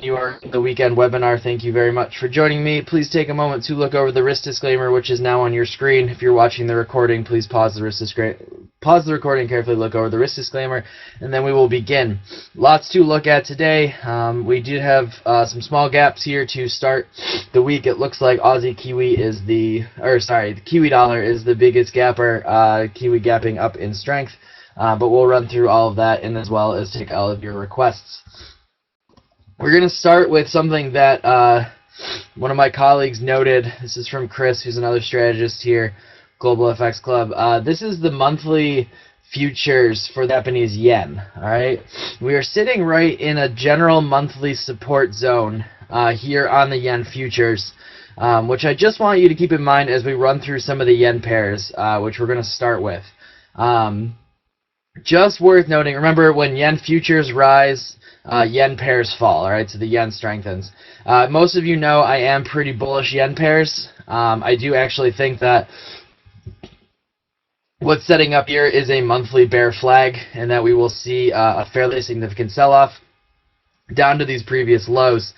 You are in the weekend webinar. Thank you very much for joining me. Please take a moment to look over the risk disclaimer, which is now on your screen. If you're watching the recording, please pause the recording, carefully look over the risk disclaimer, and then we will begin. Lots to look at today. We do have some small gaps here to start the week. It looks like the Kiwi dollar is the biggest gapper, Kiwi gapping up in strength, but we'll run through all of that and as well as take all of your requests. We're going to start with something that one of my colleagues noted. This is from Chris, who's another strategist here, Global FX Club. This is the monthly futures for the Japanese yen. All right, we are sitting right in a general monthly support zone here on the yen futures, which I just want you to keep in mind as we run through some of the yen pairs, which we're going to start with. Just worth noting, remember when yen futures rise, yen pairs fall, all right, so the yen strengthens. Most of you know I am pretty bullish yen pairs. I do actually think that what's setting up here is a monthly bear flag, and that we will see a fairly significant sell-off down to these previous lows.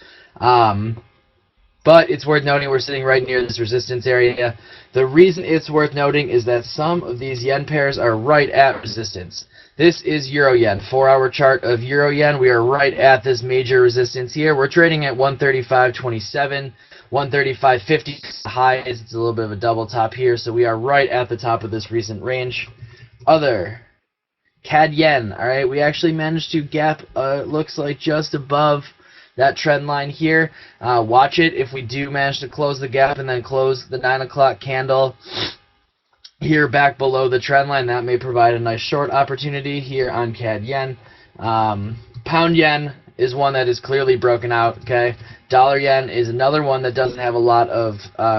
But it's worth noting we're sitting right near this resistance area. The reason it's worth noting is that some of these yen pairs are right at resistance. This is Euro Yen, 4-hour chart of Euro Yen. We are right at this major resistance here. We're trading at 135.27, 135.50 highs. It's a little bit of a double top here, so we are right at the top of this recent range. Other CAD Yen, all right, we actually managed to gap, looks like just above that trend line here. Watch it if we do manage to close the gap and then close the 9 o'clock candle here back below the trend line. That may provide a nice short opportunity here on CAD Yen. Pound Yen is one that is clearly broken out. Okay, Dollar Yen is another one that doesn't have a lot of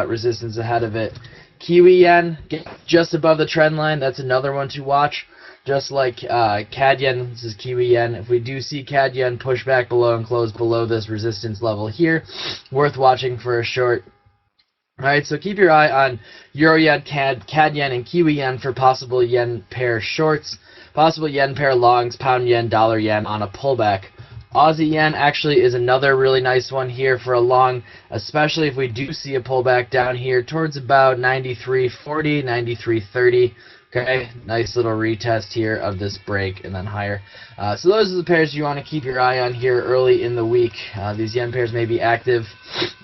resistance ahead of it. Kiwi Yen just above the trend line. That's another one to watch. Just like CAD Yen, this is Kiwi Yen. If we do see CAD Yen push back below and close below this resistance level here, worth watching for a short. Alright, so keep your eye on Euro Yen, CAD Yen, and Kiwi Yen for possible yen pair shorts, possible yen pair longs, Pound Yen, Dollar Yen on a pullback. Aussie Yen actually is another really nice one here for a long, especially if we do see a pullback down here towards about 93.40, 93.30. Okay, nice little retest here of this break and then higher. So those are the pairs you want to keep your eye on here early in the week. These yen pairs may be active,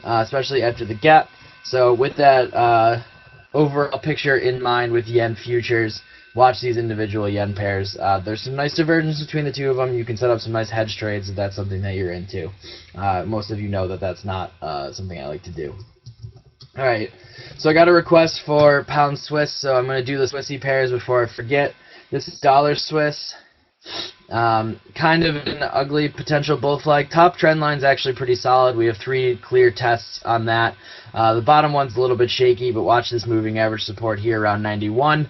especially after the gap. So with that overall picture in mind with yen futures, watch these individual yen pairs. There's some nice divergence between the two of them. You can set up some nice hedge trades if that's something that you're into. Most of you know that that's not something I like to do. Alright, so I got a request for Pound Swiss, so I'm going to do the Swissy pairs before I forget. This is Dollar Swiss. Kind of an ugly potential bull flag. Top trend line's actually pretty solid. We have 3 clear tests on that. The bottom one's a little bit shaky, but watch this moving average support here around 91.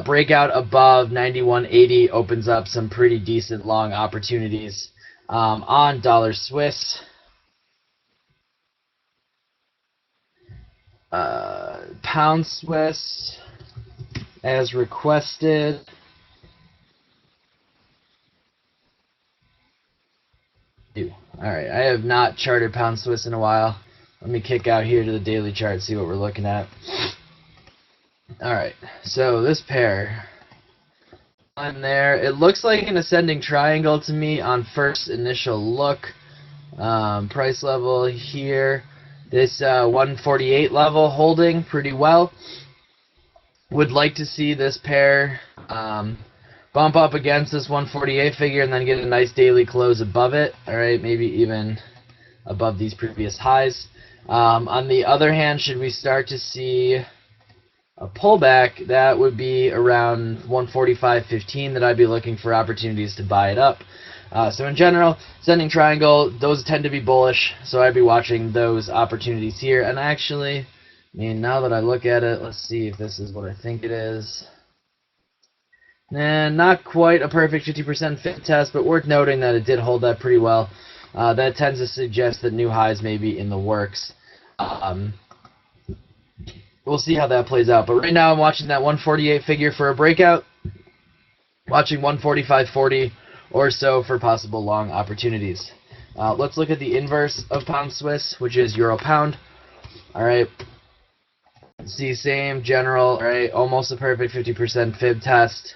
Breakout above 91.80 opens up some pretty decent long opportunities on Dollar Swiss. Pound Swiss as requested. Alright, I have not charted Pound Swiss in a while. Let me kick out here to the daily chart, see what we're looking at. Alright, so this pair on there, it looks like an ascending triangle to me on first initial look. Price level here. This 148 level holding pretty well. Would like to see this pair bump up against this 148 figure and then get a nice daily close above it. Alright, maybe even above these previous highs. On the other hand, should we start to see a pullback, that would be around 145.15 that I'd be looking for opportunities to buy it up. So in general, ascending triangle, those tend to be bullish, so I'd be watching those opportunities here. And actually, I mean, now that I look at it, let's see if this is what I think it is. Nah, not quite a perfect 50% fit test, but worth noting that it did hold that pretty well. That tends to suggest that new highs may be in the works. We'll see how that plays out. But right now I'm watching that 148 figure for a breakout. Watching 145.40 or so for possible long opportunities. Let's look at the inverse of pound Swiss, which is euro pound. All right. See, same general, right? Almost a perfect 50% fib test.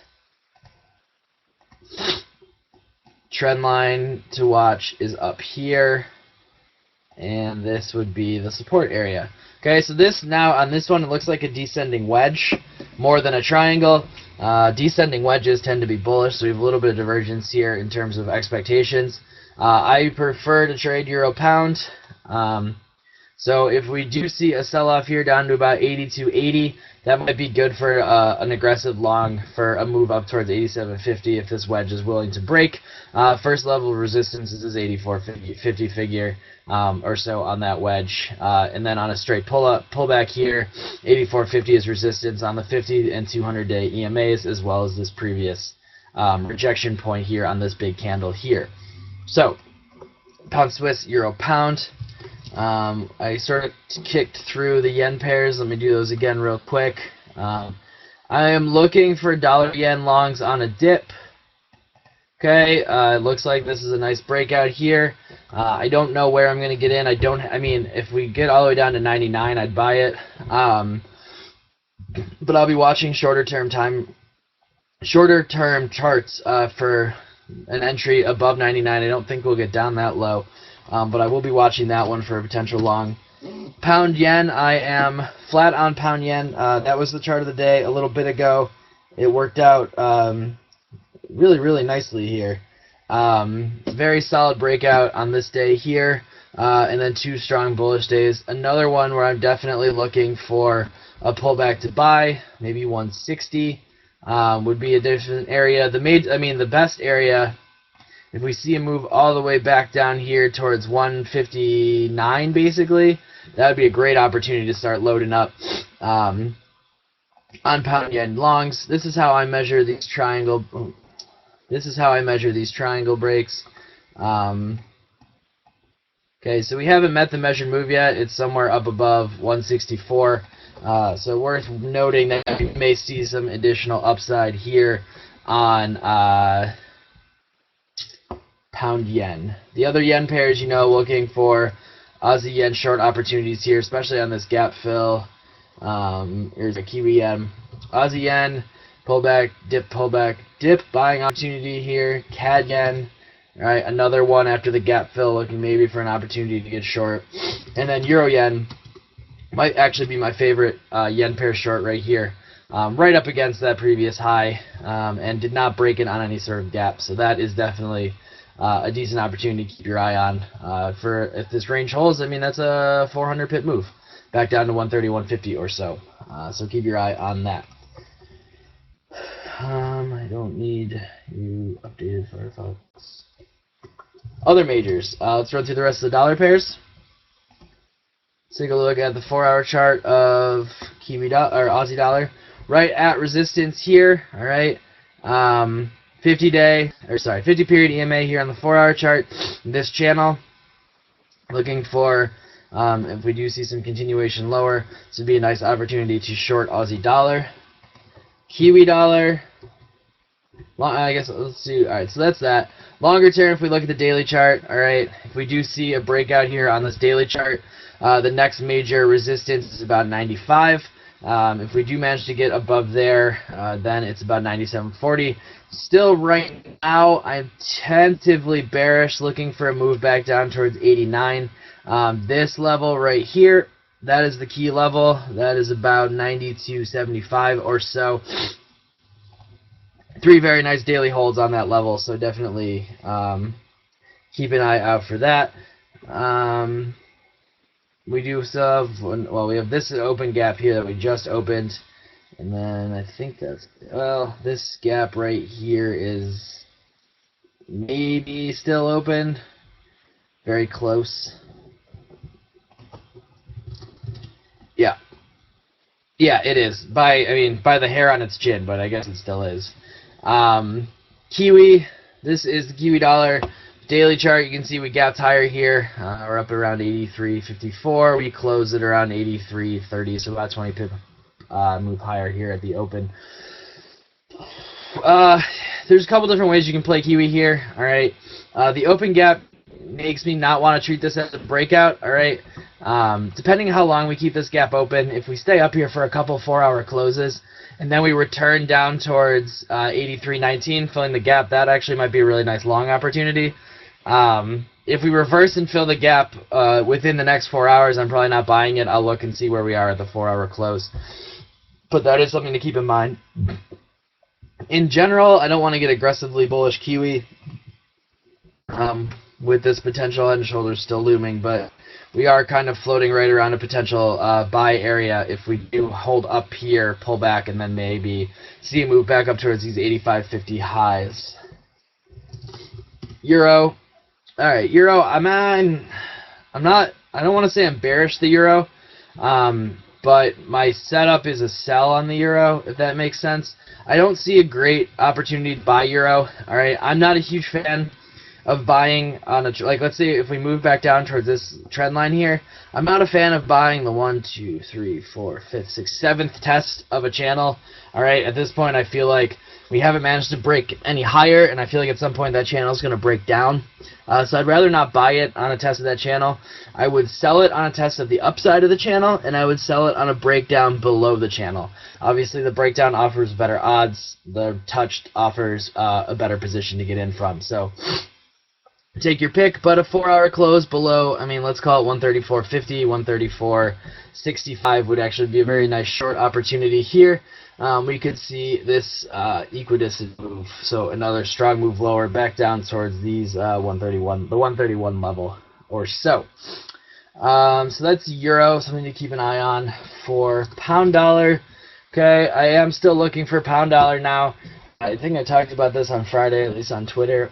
Trend line to watch is up here, and this would be the support area. Okay, so this now on this one, it looks like a descending wedge more than a triangle. Descending wedges tend to be bullish, so we have a little bit of divergence here in terms of expectations. I prefer to trade euro pound. So if we do see a sell-off here down to about 82.80, that might be good for an aggressive long for a move up towards 87.50 if this wedge is willing to break. First level of resistance is this 84.50 figure or so on that wedge. And then on a straight pullback here, 84.50 is resistance on the 50 and 200-day EMAs, as well as this previous rejection point here on this big candle here. So, pound Swiss, euro pound. I sort of kicked through the yen pairs. Let me do those again real quick. I am looking for dollar yen longs on a dip. Okay, it looks like this is a nice breakout here. I don't know where I'm going to get in. I mean, if we get all the way down to 99, I'd buy it. But I'll be watching shorter term charts for an entry above 99. I don't think we'll get down that low. But I will be watching that one for a potential long. Pound yen, I am flat on pound yen. That was the chart of the day a little bit ago. It worked out really, really nicely here. Very solid breakout on this day here, and then 2 strong bullish days. Another one where I'm definitely looking for a pullback to buy, maybe 160 would be a different area. The best area, if we see a move all the way back down here towards 159, basically, that would be a great opportunity to start loading up on pound yen longs. This is how I measure these triangle. This is how I measure these triangle breaks. Okay, so we haven't met the measured move yet. It's somewhere up above 164. So worth noting that we may see some additional upside here on pound yen. The other yen pairs, looking for Aussie yen short opportunities here, especially on this gap fill. Here's a Kiwi yen. Aussie yen, pullback, dip, buying opportunity here. CAD yen, right? Another one after the gap fill, looking maybe for an opportunity to get short. And then euro yen might actually be my favorite yen pair short right here. Right up against that previous high, and did not break it on any sort of gap. So that is definitely a decent opportunity to keep your eye on for if this range holds. I mean, that's a 400 pip move back down to 130, 150 or so. So keep your eye on that. I don't need you updated Firefox. Other majors. Let's run through the rest of the dollar pairs. Let's take a look at the 4-hour chart of Aussie dollar. Right at resistance here. All right. 50 period EMA here on the 4-hour chart. This channel, looking for, if we do see some continuation lower, this would be a nice opportunity to short Aussie dollar. Kiwi dollar, I guess let's do, alright, so that's that. Longer term, if we look at the daily chart, alright, if we do see a breakout here on this daily chart, the next major resistance is about 95. If we do manage to get above there, then it's about 97.40. Still right now, I'm tentatively bearish, looking for a move back down towards 89. This level right here, that is the key level. That is about 92.75 or so. 3 very nice daily holds on that level, so definitely keep an eye out for that. We do still have, well, we have this open gap here that we just opened. And then I think that's, well, this gap right here is maybe still open. Very close. Yeah. Yeah, it is. By the hair on its chin, but I guess it still is. Kiwi, this is the Kiwi dollar. Daily chart, you can see we gapped higher here. We're up around 83.54. We closed at around 83.30, so about 20 pip move higher here at the open. There's a couple different ways you can play Kiwi here. All right, the open gap makes me not want to treat this as a breakout. All right, depending on how long we keep this gap open, if we stay up here for a couple 4-hour closes and then we return down towards 83.19, filling the gap, that actually might be a really nice long opportunity. If we reverse and fill the gap within the next 4 hours, I'm probably not buying it. I'll look and see where we are at the 4-hour close. But that is something to keep in mind. In general, I don't want to get aggressively bullish Kiwi with this potential head and shoulders still looming, but we are kind of floating right around a potential buy area if we do hold up here, pull back, and then maybe see a move back up towards these 85.50 highs. Euro. All right, Euro. I don't want to say I'm bearish the Euro, but my setup is a sell on the Euro, if that makes sense. I don't see a great opportunity to buy Euro. All right, I'm not a huge fan of buying on a, like, let's say if we move back down towards this trend line here, I'm not a fan of buying the 1, 2, 3, 4, 5th, 6th, 7th test of a channel. All right, at this point I feel like we haven't managed to break any higher, and I feel like at some point that channel is going to break down. So I'd rather not buy it on a test of that channel. I would sell it on a test of the upside of the channel, and I would sell it on a breakdown below the channel. Obviously, the breakdown offers better odds. The touched offers a better position to get in from. So take your pick, but a 4-hour close below, I mean, let's call it 134.50, 134.65 would actually be a very nice short opportunity here. We could see this equidistant move, so another strong move lower, back down towards these the 131 level or so. So that's Euro, something to keep an eye on. For pound dollar, okay, I am still looking for pound dollar now. I think I talked about this on Friday, at least on Twitter.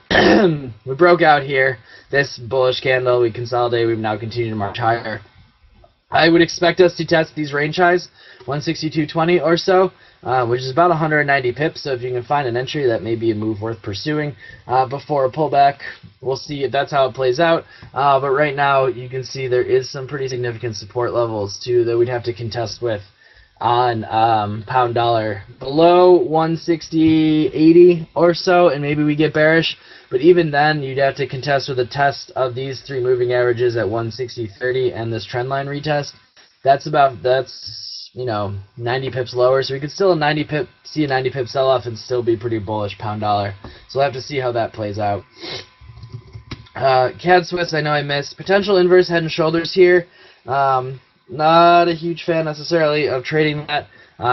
We broke out here, this bullish candle, we consolidated, we've now continued to march higher. I would expect us to test these range highs, 162.20 or so, which is about 190 pips, so if you can find an entry, that may be a move worth pursuing before a pullback. We'll see if that's how it plays out, but right now you can see there is some pretty significant support levels too that we'd have to contest with on pound dollar below 160.80 or so, and maybe we get bearish, but even then you'd have to contest with a test of these three moving averages at 160.30 and this trend line retest. That's you know, 90 pips lower, so we could still see a 90 pip sell off and still be pretty bullish pound dollar. So we'll have to see how that plays out. CAD Swiss, I know I missed potential inverse head and shoulders here. Not a huge fan necessarily of trading that.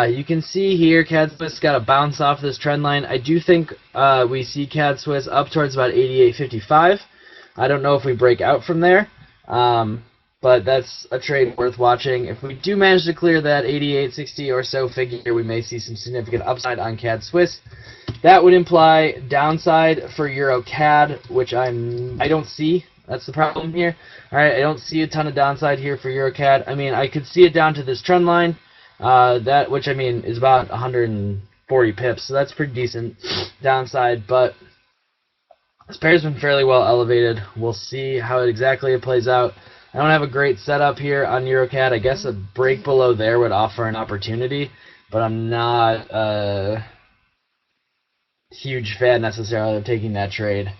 You can see here CAD Swiss got a bounce off this trend line. I do think we see CAD Swiss up towards about 88.55. I don't know if we break out from there, but that's a trade worth watching. If we do manage to clear that 88.60 or so figure, we may see some significant upside on CAD Swiss. That would imply downside for Euro CAD, which I don't see. That's the problem here. All right, I don't see a ton of downside here for EuroCAD. I mean, I could see it down to this trend line, which I mean is about 140 pips, so that's pretty decent downside. But this pair's been fairly well elevated. We'll see how exactly it plays out. I don't have a great setup here on EuroCAD. I guess a break below there would offer an opportunity, but I'm not a huge fan necessarily of taking that trade.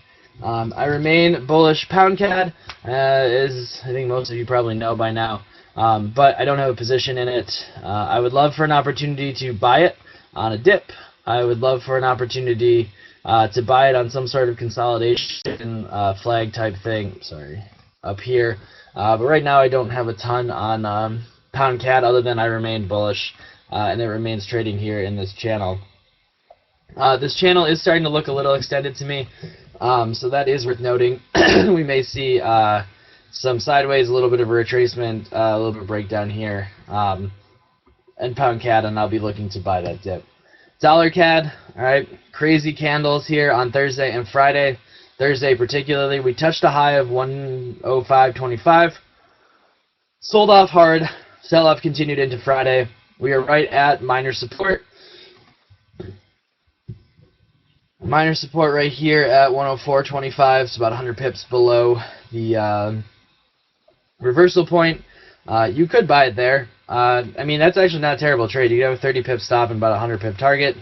I remain bullish pound CAD, as I think most of you probably know by now, but I don't have a position in it. I would love for an opportunity to buy it on a dip. I would love for an opportunity to buy it on some sort of consolidation flag type thing, up here. But right now I don't have a ton on pound CAD other than I remain bullish, and it remains trading here in this channel. This channel is starting to look a little extended to me. So that is worth noting. We may see some sideways, a little bit of a retracement, a little bit of breakdown here, and pound CAD, and I'll be looking to buy that dip. Dollar CAD, all right, crazy candles here on Thursday and Friday. Thursday particularly, we touched a high of 105.25, sold off hard, sell-off continued into Friday. We are right at minor support. Minor support right here at 104.25, so about 100 pips below the reversal point. You could buy it there. I mean, that's actually not a terrible trade. You have a 30 pip stop and about a 100 pip target.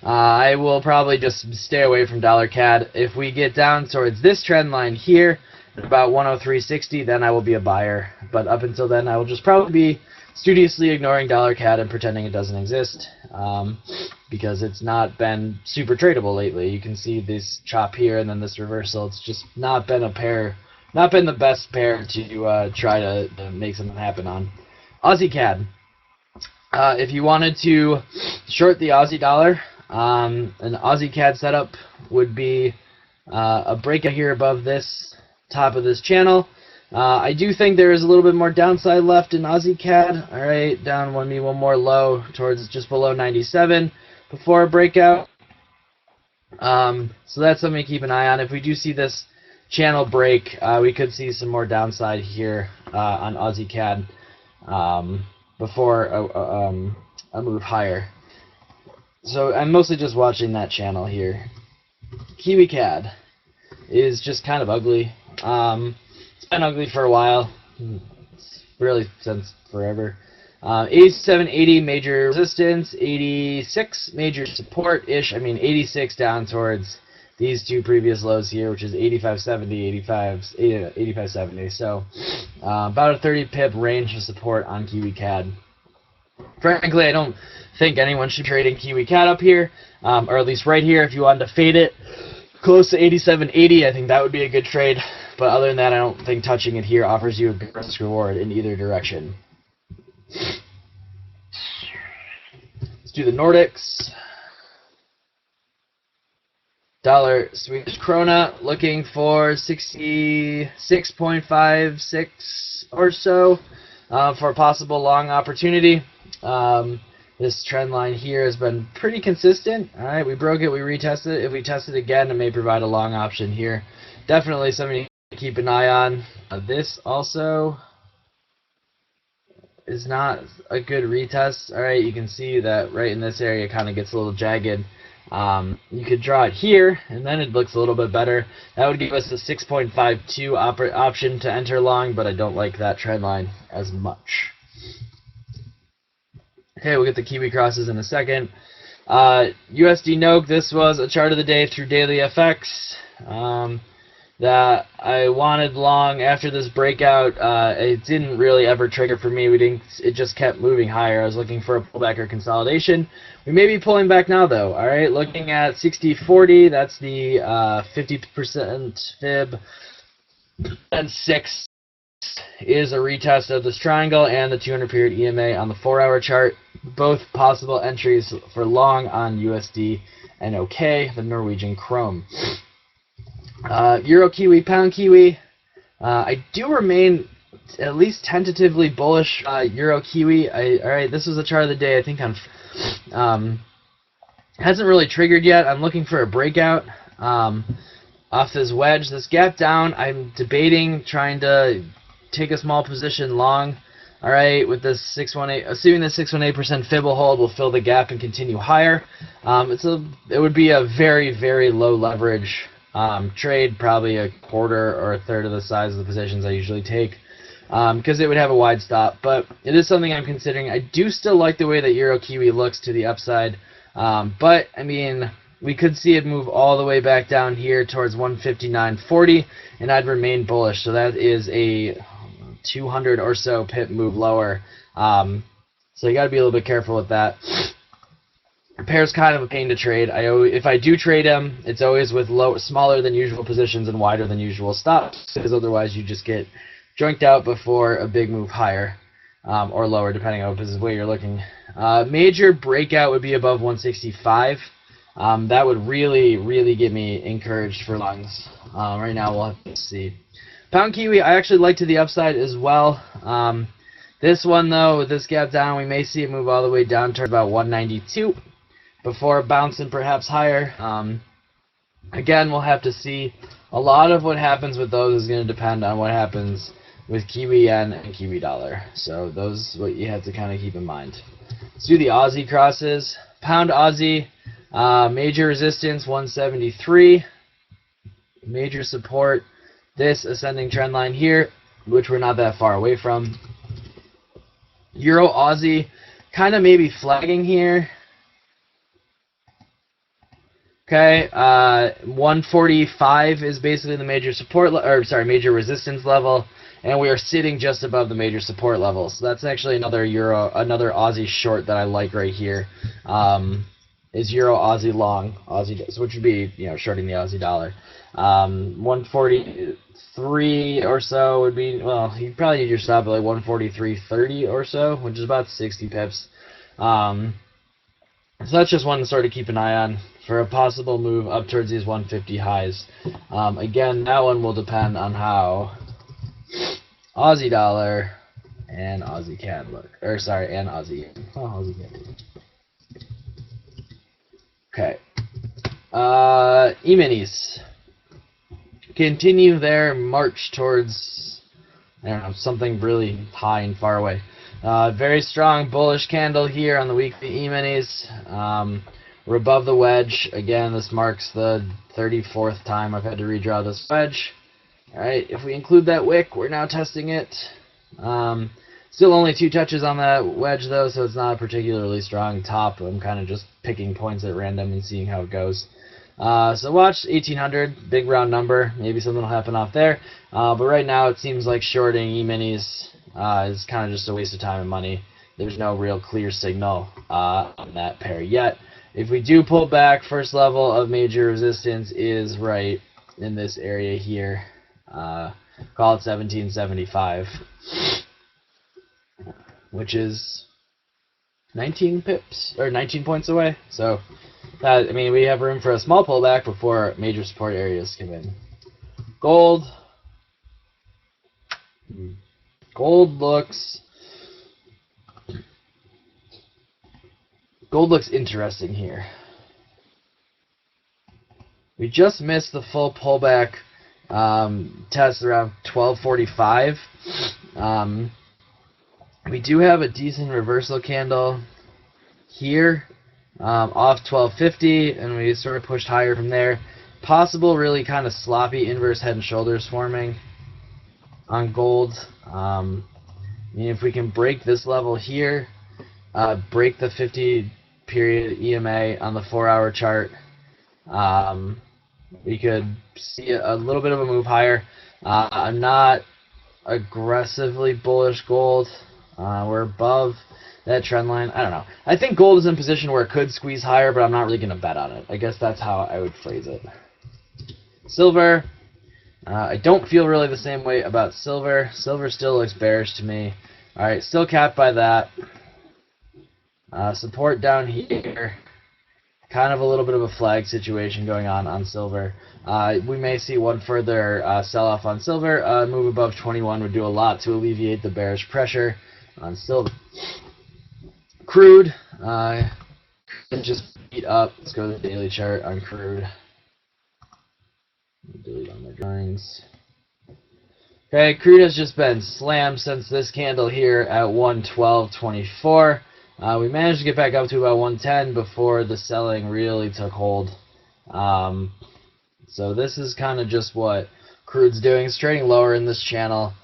I will probably just stay away from dollar CAD. If we get down towards this trend line here about 103.60, then I will be a buyer. But up until then, I will just probably be studiously ignoring dollar CAD and pretending it doesn't exist, because it's not been super tradable lately. You can see this chop here and then this reversal. It's just not been a pair, not been the best pair to try to make something happen on. Aussie CAD. If you wanted to short the Aussie dollar, an Aussie CAD setup would be a breakout here above this top of this channel. I do think there is a little bit more downside left in Aussie CAD. All right, down one more low towards just below 97 before a breakout. So that's something to keep an eye on. If we do see this channel break, we could see some more downside here on Aussie CAD before a move higher. So I'm mostly just watching that channel here. Kiwi CAD is just kind of ugly. It's been ugly for a while, really since forever. 87.80 major resistance, 86 major support-ish. I mean 86 down towards these two previous lows here, which is 85.70, 85.70. So about a 30 pip range of support on Kiwi CAD. Frankly, I don't think anyone should trade in Kiwi CAD up here, or at least right here. If you wanted to fade it close to 87.80, I think that would be a good trade. But other than that, I don't think touching it here offers you a good risk reward in either direction. Let's do the Nordics. Dollar Swedish krona looking for 66.56 or so for a possible long opportunity. This trend line here has been pretty consistent. All right, we broke it, we retested it. If we test it again, it may provide a long option here. Definitely something to keep an eye on. This also is not a good retest. All right, you can see that right in this area it kind of gets a little jagged. You could draw it here, and then it looks a little bit better. That would give us a 6.52 option to enter long, but I don't like that trend line as much. Okay, we'll get the Kiwi crosses in a second. USD NOK, this was a chart of the day through Daily FX that I wanted long after this breakout. It didn't really ever trigger for me. It just kept moving higher. I was looking for a pullback or consolidation. We may be pulling back now, though. All right, looking at 60.40, that's the 50% fib, and 6 is a retest of this triangle and the 200 period EMA on the 4-hour chart. Both possible entries for long on USD and OK, the Norwegian Krone. Euro Kiwi, Pound Kiwi. I do remain at least tentatively bullish Euro Kiwi. All right, this was a chart of the day. I think hasn't really triggered yet. I'm looking for a breakout off this wedge. This gap down, I'm debating trying to take a small position long. All right, with this 618, assuming the 618% fib will hold, will fill the gap and continue higher. It would be a very, very low leverage trade, probably a quarter or a third of the size of the positions I usually take, because it would have a wide stop. But it is something I'm considering. I do still like the way that Euro Kiwi looks to the upside, but I mean, we could see it move all the way back down here towards 159.40, and I'd remain bullish. So that is a 200 or so pip move lower. So you got to be a little bit careful with that. Pair's kind of a pain to trade. If I do trade him, it's always with smaller than usual positions and wider than usual stops, because otherwise you just get joinked out before a big move higher or lower, depending on the way you're looking. Major breakout would be above 165. That would really, really get me encouraged for longs. Right now we'll have to see. Pound Kiwi, I actually like to the upside as well. This one, though, with this gap down, we may see it move all the way down to about 192 before bouncing perhaps higher. Again, we'll have to see. A lot of what happens with those is going to depend on what happens with Kiwi Yen and Kiwi Dollar. So those what you have to kind of keep in mind. Let's do the Aussie crosses. Pound Aussie, major resistance 173, major support this ascending trend line here, which we're not that far away from. Euro Aussie, kind of maybe flagging here. Okay, 145 is basically the major support, major resistance level, and we are sitting just above the major support level. So that's actually another Aussie short that I like right here. Is Euro Aussie long, which would be shorting the Aussie dollar. 143 or so would be, well, you probably need your stop at like 143.30 or so, which is about 60 pips. So that's just one to sort of keep an eye on for a possible move up towards these 150 highs. Again, that one will depend on how Aussie dollar and Aussie CAD look, and Aussie. Oh, Aussie CAD. Okay. E-minis continue their march towards, I don't know, something really high and far away. Very strong bullish candle here on the weekly E-minis. We're above the wedge. Again, this marks the 34th time I've had to redraw this wedge. Alright, if we include that wick, we're now testing it. Still only 2 touches on that wedge though, so it's not a particularly strong top. I'm kind of just picking points at random and seeing how it goes. So watch 1800, big round number. Maybe something will happen off there. But right now it seems like shorting E-minis is kind of just a waste of time and money. There's no real clear signal on that pair yet. If we do pull back, first level of major resistance is right in this area here. Call it 1775, which is 19 pips or 19 points away. So that, I mean, we have room for a small pullback before major support areas come in. Gold. Gold looks interesting here. We just missed the full pullback test around 1245. We do have a decent reversal candle here off 1250, and we sort of pushed higher from there. Possible really kind of sloppy inverse head and shoulders forming on gold. I mean, if we can break this level here, break the 50-period EMA on the 4-hour chart, we could see a little bit of a move higher. I'm not aggressively bullish gold. We're above that trend line. I don't know. I think gold is in position where it could squeeze higher, but I'm not really going to bet on it. I guess that's how I would phrase it. Silver. I don't feel really the same way about silver. Silver still looks bearish to me. Alright, still capped by that. Support down here. Kind of a little bit of a flag situation going on silver. We may see one further sell-off on silver. Move above 21 would do a lot to alleviate the bearish pressure on silver. Crude. Just beat up. Let's go to the daily chart on crude. Delete all my drawings. Okay, crude has just been slammed since this candle here at 112.24. We managed to get back up to about 110 before the selling really took hold. So this is kind of just what crude's doing. It's trading lower in this channel.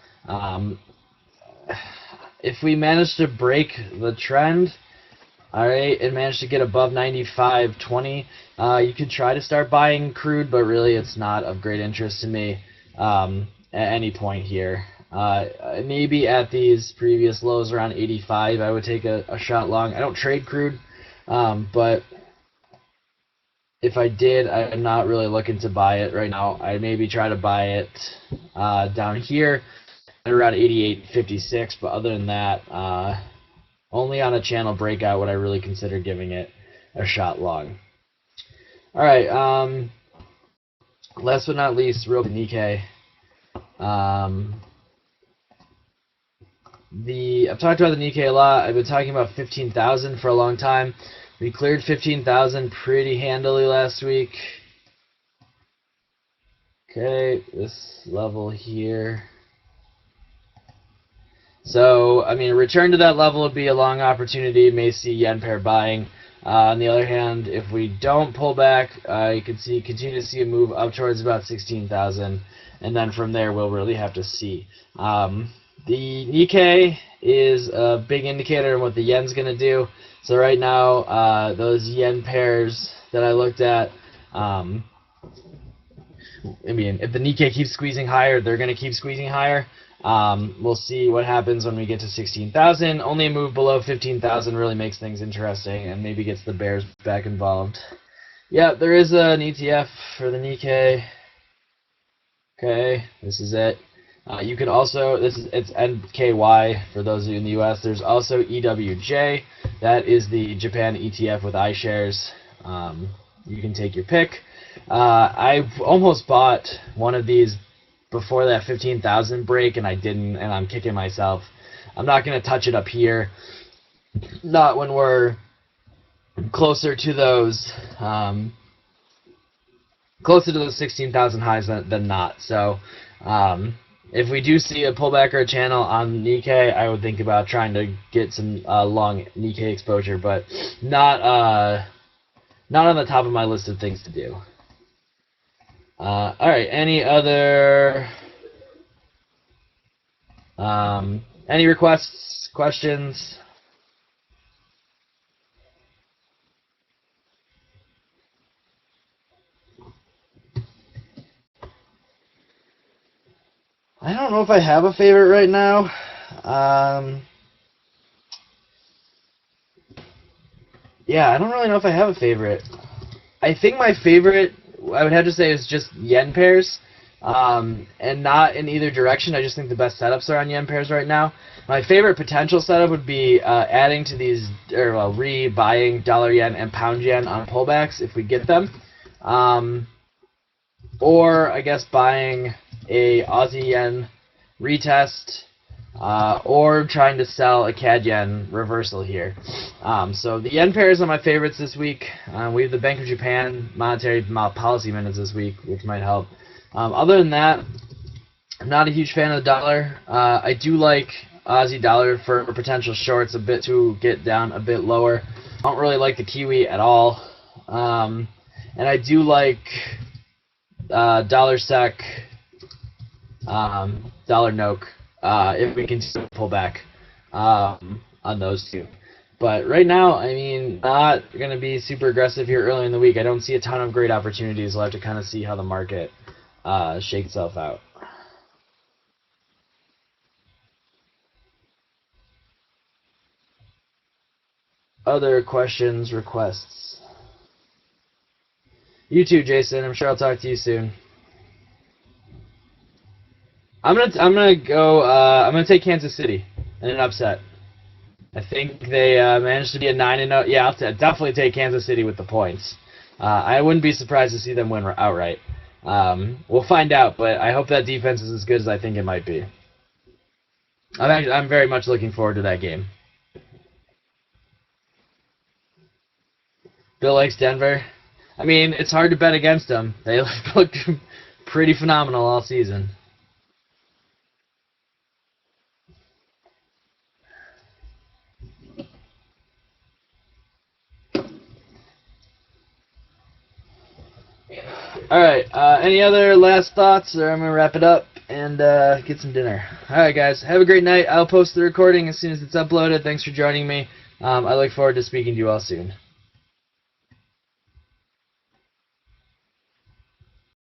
If we manage to break the trend, alright, and manage to get above 95.20, you could try to start buying crude, but really it's not of great interest to me at any point here. Maybe at these previous lows around 85, I would take a shot long. I don't trade crude, but if I did, I'm not really looking to buy it right now. I'd maybe try to buy it down here at around 88.56, but other than that, only on a channel breakout would I really consider giving it a shot long. Alright, last but not least, real Nikkei. I've talked about the Nikkei a lot. I've been talking about 15,000 for a long time. We cleared 15,000 pretty handily last week. Okay, this level here. So, I mean, a return to that level would be a long opportunity. May see yen pair buying. On the other hand, if we don't pull back, you can continue to see a move up towards about 16,000, and then from there we'll really have to see. The Nikkei is a big indicator of what the yen's going to do. So right now, those yen pairs that I looked at I mean, if the Nikkei keeps squeezing higher, they're going to keep squeezing higher. We'll see what happens when we get to 16,000. Only a move below 15,000 really makes things interesting and maybe gets the bears back involved. Yeah, there is an ETF for the Nikkei. Okay, this is it. You can also, it's NKY for those of you in the US. There's also EWJ. That is the Japan ETF with iShares. You can take your pick. I almost bought one of these before that 15,000 break, and I didn't, and I'm kicking myself. I'm not going to touch it up here. Not when we're closer to those 16,000 highs than not. So if we do see a pullback or a channel on Nikkei, I would think about trying to get some long Nikkei exposure, but not on the top of my list of things to do. All right. Any other any requests, questions? I don't know if I have a favorite right now. Yeah, I don't really know if I have a favorite. I think my favorite, I would have to say, is just yen pairs, and not in either direction. I just think the best setups are on yen pairs right now. My favorite potential setup would be adding to these, or well, re-buying dollar yen and pound yen on pullbacks if we get them, or I guess buying a Aussie yen retest, or trying to sell a CAD yen reversal here. So the yen pairs are my favorites this week. We have the Bank of Japan monetary policy minutes this week, which might help. Other than that, I'm not a huge fan of the dollar. I do like Aussie dollar for potential shorts a bit to get down a bit lower. I don't really like the Kiwi at all. And I do like dollar SEK, dollar NOK, if we can pull back on those two. But right now, I mean, not going to be super aggressive here early in the week. I don't see a ton of great opportunities. We'll have to kind of see how the market shakes itself out. Other questions, requests? You too, Jason. I'm sure I'll talk to you soon. I'm gonna take Kansas City in an upset. I think they managed to be a 9-0. Yeah, I'll definitely take Kansas City with the points. I wouldn't be surprised to see them win outright. We'll find out, but I hope that defense is as good as I think it might be. I'm very much looking forward to that game. Bill likes Denver. I mean, it's hard to bet against them. They look pretty phenomenal all season. Alright, any other last thoughts, or I'm going to wrap it up and get some dinner. Alright guys, have a great night. I'll post the recording as soon as it's uploaded. Thanks for joining me. I look forward to speaking to you all soon.